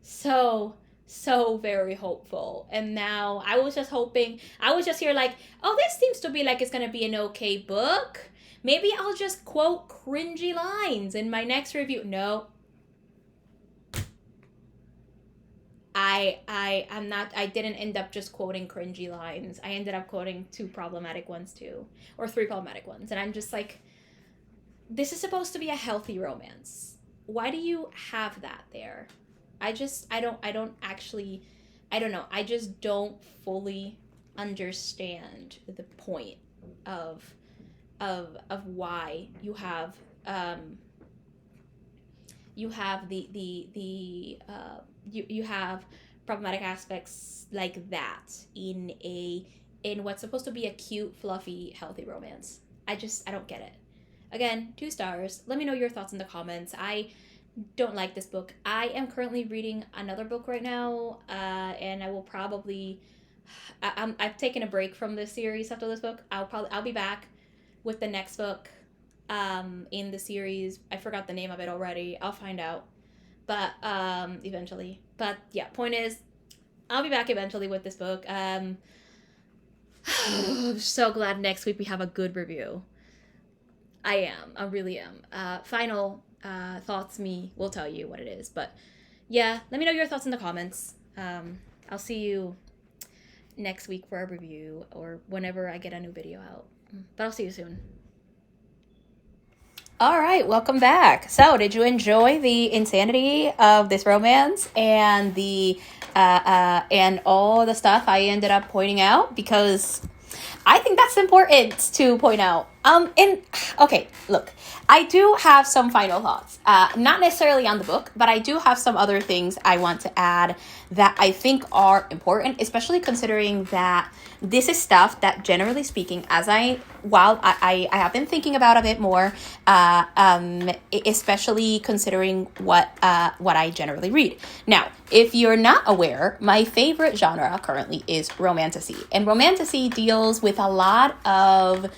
Speaker 1: so very hopeful, and now I was just hoping. I was just here like, oh, this seems to be like it's gonna be an okay book. Maybe I'll just quote cringy lines in my next review. No. I didn't end up just quoting cringy lines. I ended up quoting 2 problematic ones too, or 3 problematic ones, and I'm just like, this is supposed to be a healthy romance. Why do you have that there? I just fully understand the point of why you have you have problematic aspects like that in what's supposed to be a cute, fluffy, healthy romance. I don't get it. Again, 2 stars. Let me know your thoughts in the comments. I don't like this book. I am currently reading another book right now, and I will probably I've taken a break from this series after this book. I'll be back with the next book in the series. I forgot the name of it already. I'll find out. But eventually. But yeah, point is, I'll be back eventually with this book. I'm so glad next week we have a good review. I really am. Final thoughts, me will tell you what it is. But yeah, let me know your thoughts in the comments. I'll see you next week for a review, or whenever I get a new video out. But I'll see you soon. All right, welcome back. So, did you enjoy the insanity of this romance and the and all the stuff I ended up pointing out? Because I think that's important to point out. And okay, look, I do have some final thoughts. Not necessarily on the book, but I do have some other things I want to add that I think are important, especially considering that this is stuff that, generally speaking, while I have been thinking about a bit more, especially considering what I generally read. Now, if you're not aware, my favorite genre currently is romantasy, and romantasy deals with a lot of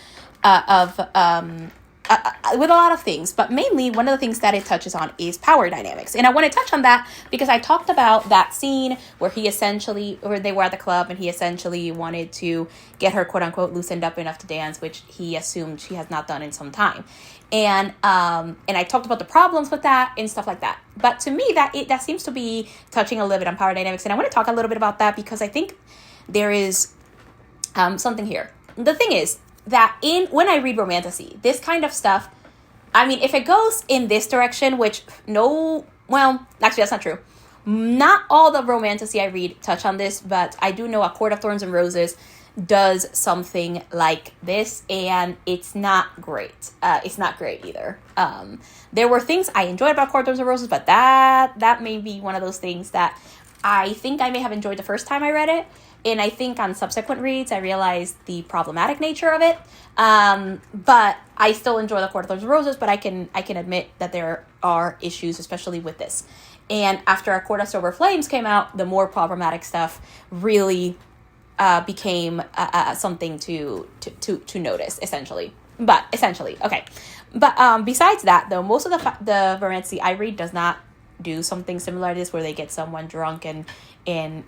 Speaker 1: with a lot of things, but mainly one of the things that it touches on is power dynamics. And I want to touch on that because I talked about that scene where they were at the club and he essentially wanted to get her, quote unquote, loosened up enough to dance, which he assumed she has not done in some time. And I talked about the problems with that and stuff like that. But to me, that seems to be touching a little bit on power dynamics. And I want to talk a little bit about that because I think there is something here. The thing is, that when I read romantasy, this kind of stuff, I mean, if it goes in this direction, actually that's not true. Not all the romantasy I read touch on this, but I do know A Court of Thorns and Roses does something like this, and it's not great. It's not great either. There were things I enjoyed about Court of Thorns and Roses, but that may be one of those things that I think I may have enjoyed the first time I read it. And I think on subsequent reads, I realized the problematic nature of it. But I still enjoy The Court of Thorns and Roses, but I can admit that there are issues, especially with this. And after A Court of Silver Flames came out, the more problematic stuff really became something to notice, essentially. Okay. But besides that, though, most of the romantasy I read does not do something similar to this, where they get someone drunk and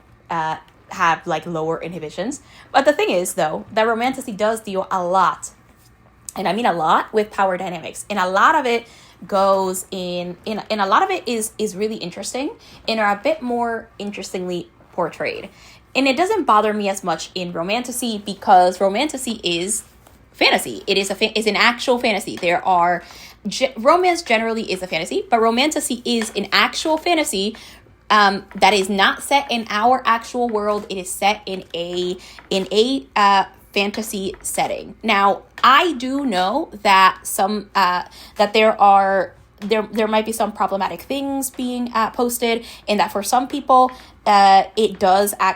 Speaker 1: have like lower inhibitions. But the thing is, though, that romantasy does deal a lot, and I mean a lot, with power dynamics, and a lot of it goes in a lot of it is really interesting and are a bit more interestingly portrayed. And it doesn't bother me as much in romantasy because romantasy is fantasy. It is an actual fantasy. There are romance generally is a fantasy, but romantasy is an actual fantasy that is not set in our actual world. It is set in a fantasy setting. Now, I do know that that there might be some problematic things being posted, and that for some people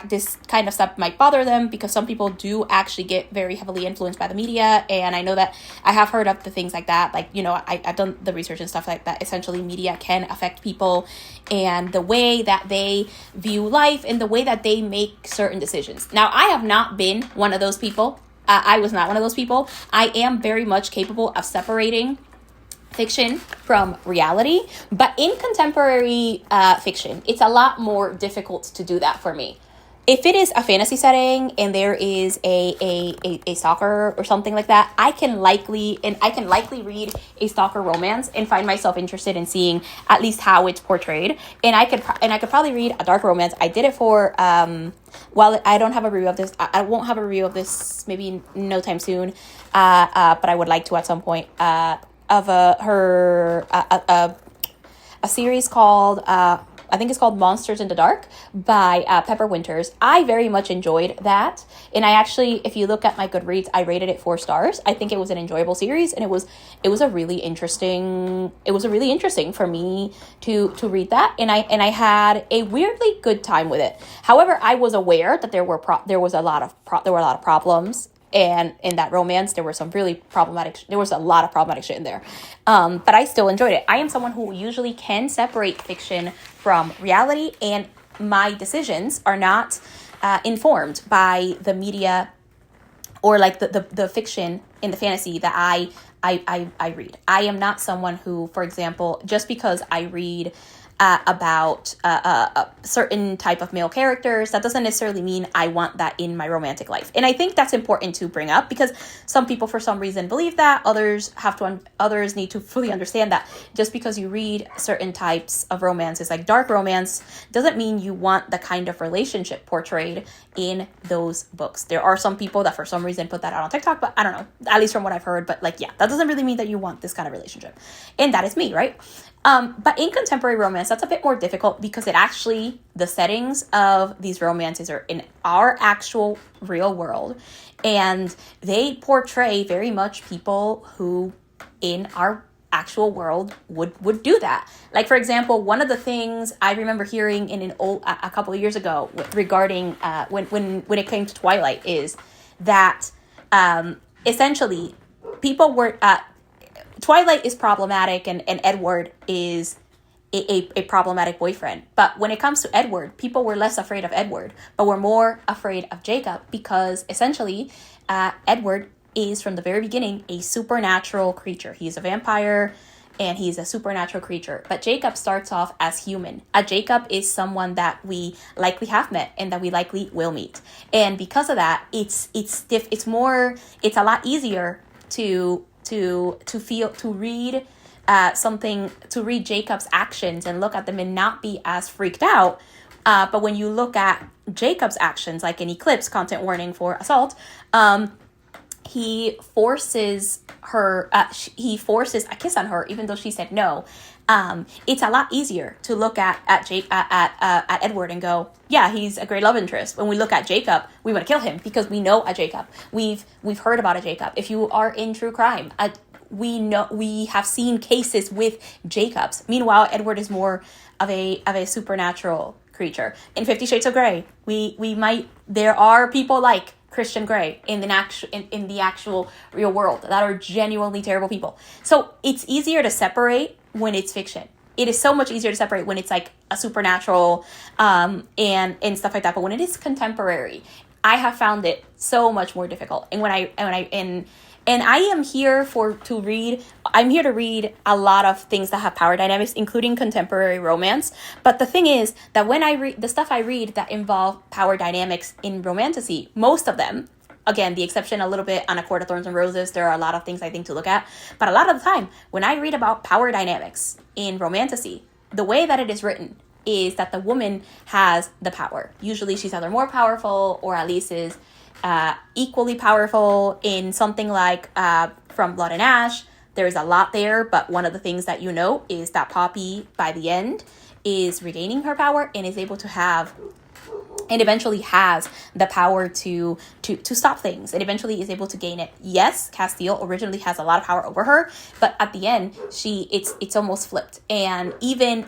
Speaker 1: this kind of stuff might bother them, because some people do actually get very heavily influenced by the media. And I know that I have heard of the things like that, like, I've done the research and stuff like that. Essentially, media can affect people and the way that they view life and the way that they make certain decisions. Now, I have not been one of those people. I was not one of those people. I am very much capable of separating fiction from reality, but in contemporary fiction, it's a lot more difficult to do that for me. If it is a fantasy setting and there is a stalker or something like that, I can likely read a stalker romance and find myself interested in seeing at least how it's portrayed. And I could probably read a dark romance. I did it for while I don't have a review of this, I won't have a review of this maybe no time soon. But I would like to at some point. Of a series called I think it's called Monsters in the Dark by Pepper Winters. I very much enjoyed that, and I actually, if you look at my Goodreads, I rated it 4 stars. I think it was an enjoyable series, and it was a really interesting for me to read that, and I had a weirdly good time with it. However, I was aware that there were a lot of problems. And in that romance, there was a lot of problematic shit in there. But I still enjoyed it. I am someone who usually can separate fiction from reality, and my decisions are not informed by the media or like the fiction in the fantasy that I read. I am not someone who, for example, just because I read about a certain type of male characters, that doesn't necessarily mean I want that in my romantic life. And I think that's important to bring up, because some people for some reason believe that, others need to fully understand that just because you read certain types of romances, like dark romance, doesn't mean you want the kind of relationship portrayed in those books. There are some people that for some reason put that out on TikTok, but I don't know, at least from what I've heard. But like, yeah, that doesn't really mean that you want this kind of relationship. And that is me, right? But in contemporary romance, that's a bit more difficult because the settings of these romances are in our actual real world. And they portray very much people who in our actual world would do that. Like, for example, one of the things I remember hearing in a couple of years ago regarding when it came to Twilight is that essentially people were Twilight is problematic and Edward is a problematic boyfriend. But when it comes to Edward, people were less afraid of Edward, but were more afraid of Jacob because essentially Edward is from the very beginning a supernatural creature. He's a vampire and he's a supernatural creature. But Jacob starts off as human. Jacob is someone that we likely have met and that we likely will meet. And because of that, it's a lot easier to read Jacob's actions and look at them and not be as freaked out. But when you look at Jacob's actions, like in Eclipse, content warning for assault, he forces a kiss on her, even though she said no. It's a lot easier to look at Edward and go, yeah, he's a great love interest. When we look at Jacob, we want to kill him because we know a Jacob. We've heard about a Jacob. If you are in true crime, we have seen cases with Jacobs. Meanwhile, Edward is more of a supernatural creature. In 50 Shades of Grey, there are people like Christian Grey in the actual real world that are genuinely terrible people. So it's easier to separate when it's fiction. It is so much easier to separate when it's like a supernatural and stuff like that. But when it is contemporary, I have found it so much more difficult. And I'm here to read a lot of things that have power dynamics, including contemporary romance. But the thing is that when I read the stuff I read that involve power dynamics in romantasy, most of them, again, the exception a little bit on A Court of Thorns and Roses, there are a lot of things I think to look at. But a lot of the time, when I read about power dynamics in romantasy, the way that it is written is that the woman has the power. Usually she's either more powerful or at least is equally powerful. In something like From Blood and Ash, there's a lot there, but one of the things that you know is that Poppy, by the end, is regaining her power and is able to have, and eventually has the power to stop things, and eventually is able to gain it. Yes, Castile originally has a lot of power over her, but at the end, it's almost flipped. And when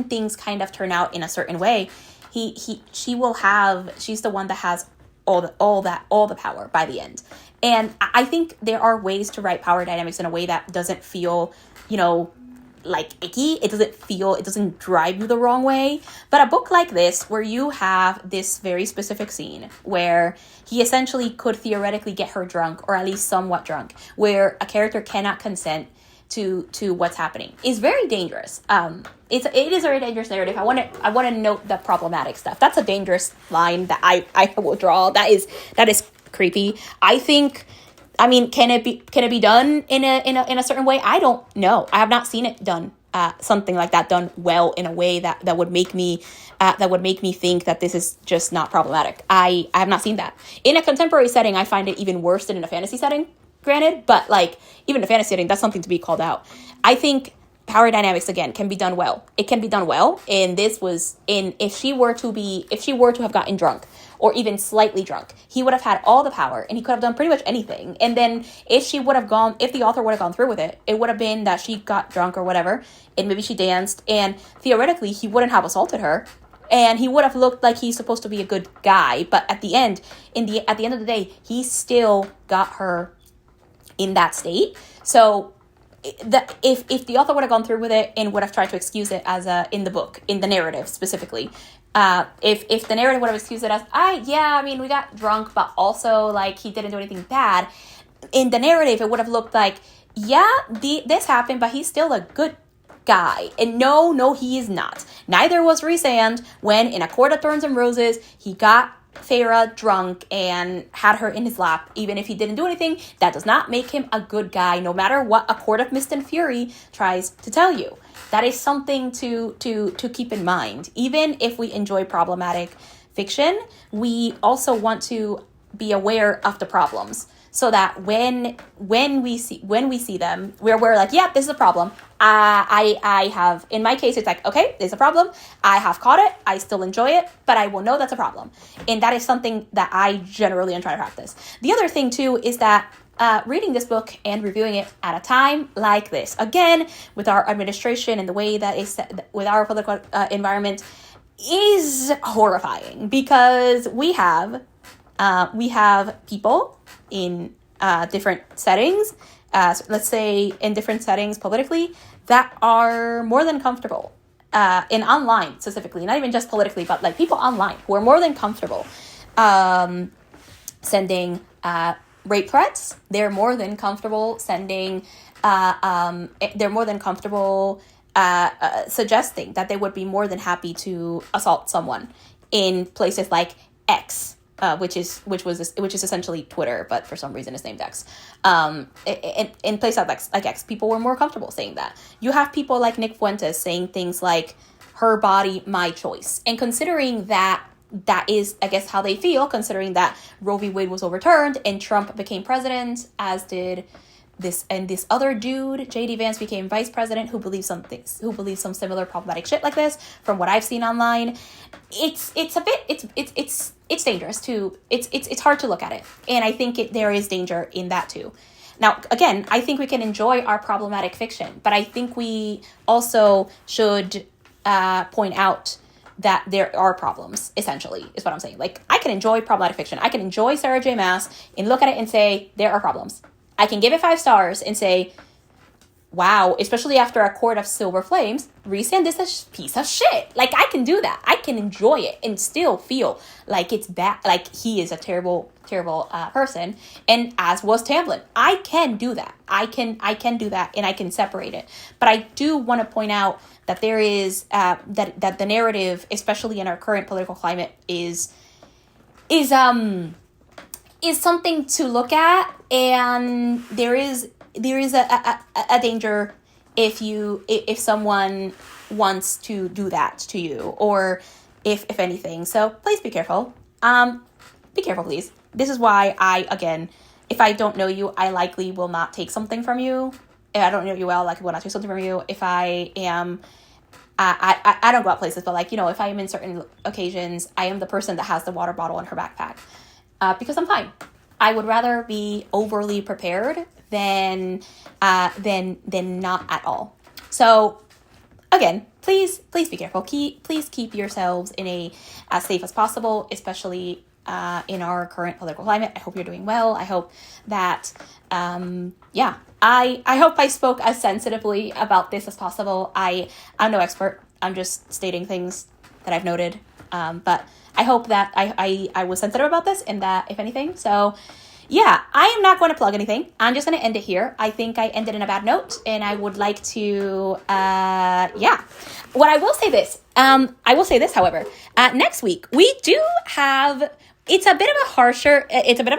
Speaker 1: things kind of turn out in a certain way, she's the one that has all the power by the end. And I think there are ways to write power dynamics in a way that doesn't feel, like icky. It doesn't drive you the wrong way. But a book like this, where you have this very specific scene where he essentially could theoretically get her drunk, or at least somewhat drunk, where a character cannot consent to what's happening, is very dangerous. It is a very dangerous narrative. I want to note the problematic stuff. That's a dangerous line that I will draw. That is creepy. Can it be done in a certain way? I don't know. I have not seen it done. Something like that done well in a way that would make me think that this is just not problematic. I have not seen that in a contemporary setting. I find it even worse than in a fantasy setting. Granted, but like even in a fantasy setting, that's something to be called out. I think power dynamics again can be done well. It can be done well, and this was if she were to have gotten drunk or even slightly drunk, he would have had all the power and he could have done pretty much anything. And then if the author would have gone through with it, it would have been that she got drunk or whatever, and maybe she danced, and theoretically he wouldn't have assaulted her. And he would have looked like he's supposed to be a good guy, but at the end of the day, he still got her in that state. So if the author would have gone through with it and would have tried to excuse it as in the book, in the narrative specifically, if the narrative would have excused it as, we got drunk, but also like he didn't do anything bad, in the narrative it would have looked like, this happened, but he's still a good guy. And no, he is not. Neither was Rhysand when in A Court of Thorns and Roses he got Feyre drunk and had her in his lap. Even if he didn't do anything, that does not make him a good guy, no matter what A Court of Mist and Fury tries to tell you. That is something to keep in mind. Even if we enjoy problematic fiction, we also want to be aware of the problems. so that when we see them, where we're like, yeah, this is a problem. I have, in my case, it's like, okay, there's a problem. I have caught it. I still enjoy it, but I will know that's a problem. And that is something that I generally am trying to practice. The other thing too is that reading this book and reviewing it at a time like this, again, with our administration and the way that is set with our political environment, is horrifying, because we have people in different settings, so let's say in different settings politically, that are more than comfortable, in online specifically, not even just politically, but like people online who are more than comfortable sending rape threats. They're more than comfortable sending, they're more than comfortable suggesting that they would be more than happy to assault someone in places like X. Which is essentially Twitter, but for some reason it's named X. In places like X, people were more comfortable saying that. You have people like Nick Fuentes saying things like, "Her body, my choice," and considering that is, I guess, how they feel, considering that Roe v. Wade was overturned and Trump became president, as did this other dude, J.D. Vance, became vice president, who believes some similar problematic shit like this. From what I've seen online, it's dangerous too. It's hard to look at it, and I think there is danger in that too. Now, again, I think we can enjoy our problematic fiction, but I think we also should point out that there are problems, essentially, is what I'm saying. Like, I can enjoy problematic fiction. I can enjoy Sarah J. Maas and look at it and say, there are problems. I can give it 5 stars and say, wow, especially after A Court of Silver Flames, Rhysand is a piece of shit. Like, I can do that. I can enjoy it and still feel like it's bad, like he is a terrible, terrible person. And as was Tamlin. I can do that. I can do that, and I can separate it. But I do want to point out that there is, that the narrative, especially in our current political climate, is something to look at, and there is a danger if someone wants to do that to you, or if anything. So please be careful. Be careful, please. This is why if I don't know you, I likely will not take something from you. If I don't know you well, I likely will not take something from you. If I am, I don't go out places, but like, you know, if I am in certain occasions, I am the person that has the water bottle in her backpack. Because I'm fine. I would rather be overly prepared than not at all. So again, please be careful. Please keep yourselves in as safe as possible, especially in our current political climate. I hope you're doing well. I hope that I hope I spoke as sensitively about this as possible. I'm no expert. I'm just stating things that I've noted. But I hope that I was sensitive about this, and that, if anything. So yeah, I am not going to plug anything. I'm just going to end it here. I think I ended in a bad note, and I would like to, What I will say this, however, next week we do have, it's a bit of a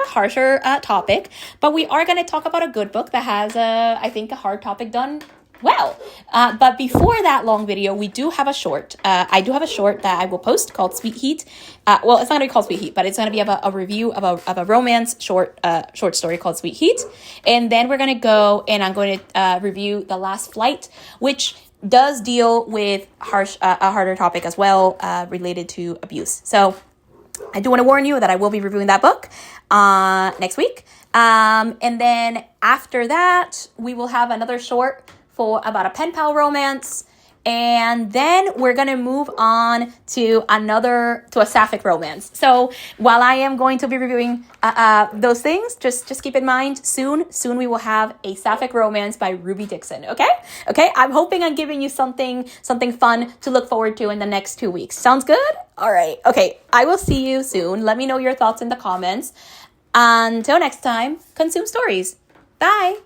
Speaker 1: harsher topic, but we are going to talk about a good book that has, I think, a hard topic done well. But before that long video, we do have a short. I do have a short that I will post called Sweet Heat. Well, it's not going to be called Sweet Heat, but it's going to be a review of a romance short story called Sweet Heat. And then we're going to go and I'm going to review The Last Flight, which does deal with a harder topic as well, related to abuse. So I do want to warn you that I will be reviewing that book next week. And then after that, we will have another short for about a pen pal romance, and then we're gonna move on to a sapphic romance. So while I am going to be reviewing those things, just keep in mind, soon we will have a sapphic romance by Ruby Dixon. Okay. I'm hoping I'm giving you something fun to look forward to in the next 2 weeks. Sounds good? All right. Okay. I will see you soon. Let me know your thoughts in the comments. Until next time, consume stories. Bye.